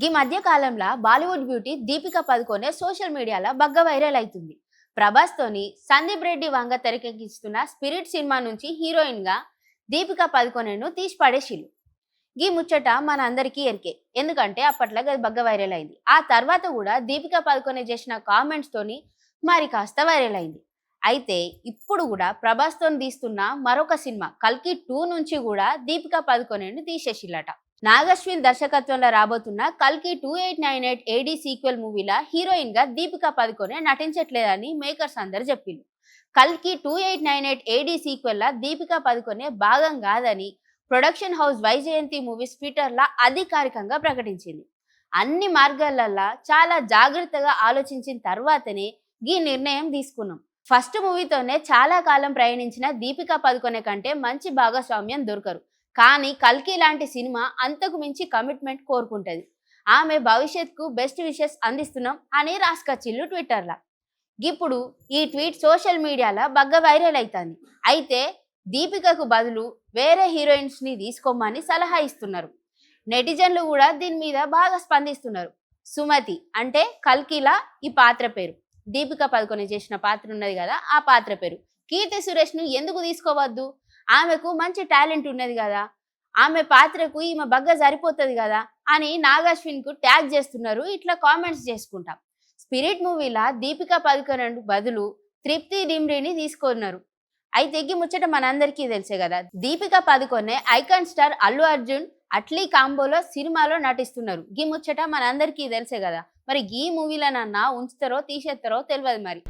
ఈ మధ్య కాలంలో బాలీవుడ్ బ్యూటీ దీపికా పదుకొనే సోషల్ మీడియాలో బగ్గ వైరల్ అవుతుంది. ప్రభాస్ తోని సందీప్ రెడ్డి వంగ తెరకెక్కిస్తున్న స్పిరిట్ సినిమా నుంచి హీరోయిన్ గా దీపికా పదుకొనేను తీసి పడేసిల్లు. ఈ ముచ్చట మన అందరికీ ఎరికే, ఎందుకంటే అప్పట్లో అది బగ్గ వైరల్ అయింది. ఆ తర్వాత కూడా దీపికా పదుకొనే చేసిన కామెంట్స్ తోని మరి కాస్త వైరల్ అయింది. అయితే ఇప్పుడు కూడా ప్రభాస్ తోని తీస్తున్న మరొక సినిమా కల్కి 2 నుంచి కూడా దీపికా పదుకొనేను తీసేసిల్లట. నాగశ్విన్ దర్శకత్వంలో రాబోతున్న కల్కి 2898 ఏడీ సీక్వెల్ మూవీలో హీరోయిన్ గా దీపికా పదుకొనే నటించట్లేదని మేకర్స్ అందరు చెప్పిండు. కల్కి 2898 ఏడీ సీక్వెల్ లా దీపికా పదుకొనే భాగం కాదని production house Vyjayanthi movies Twitter లా అధికారికంగా ప్రకటించింది. అన్ని మార్గాలల్లా చాలా జాగ్రత్తగా ఆలోచించిన తర్వాతనే ఈ నిర్ణయం తీసుకున్నాం. ఫస్ట్ మూవీతోనే చాలా కాలం ప్రయాణించిన దీపికా పదుకొనే కంటే మంచి భాగస్వామ్యం దొరకరు. కానీ కల్కి లాంటి సినిమా అంతకు మించి కమిట్మెంట్ కోరుకుంటది. ఆమె భవిష్యత్తుకు బెస్ట్ విషెస్ అందిస్తున్నాం అని రాసుకొచ్చిల్లు ట్విట్టర్లో. ఇప్పుడు ఈ ట్వీట్ సోషల్ మీడియాలో బగ్గ వైరల్ అవుతుంది. అయితే దీపికకు బదులు వేరే హీరోయిన్స్ ని తీసుకోమని సలహా ఇస్తున్నారు. నెటిజన్లు కూడా దీని మీద బాగా స్పందిస్తున్నారు. సుమతి అంటే కల్కిలా ఈ పాత్ర పేరు, దీపికా పదుకొనే చేసిన పాత్ర ఉన్నది కదా ఆ పాత్ర పేరు. కీర్తి సురేష్ ను ఎందుకు తీసుకోవద్దు? ఆమెకు మంచి టాలెంట్ ఉన్నది కదా, ఆమె పాత్రకు ఈమె బగ్గ సరిపోతుంది కదా అని నాగాశ్విన్ కు ట్యాగ్ చేస్తున్నారు. ఇట్లా కామెంట్స్ చేసుకుంటాం. స్పిరిట్ మూవీలా దీపికా పదుకొనే బదులు తృప్తి డిమ్రీని తీసుకున్నారు. అయితే ఈ ముచ్చట మనందరికీ తెలిసే కదా. దీపికా పదుకొనే ఐకాన్ స్టార్ అల్లు అర్జున్ అట్లీ కాంబోలో సినిమాలో నటిస్తున్నారు. ఈ ముచ్చట మనందరికీ తెలిసే కదా. మరి ఈ మూవీలో ఉంచుతారో తీసేస్తారో తెలియదు మరి.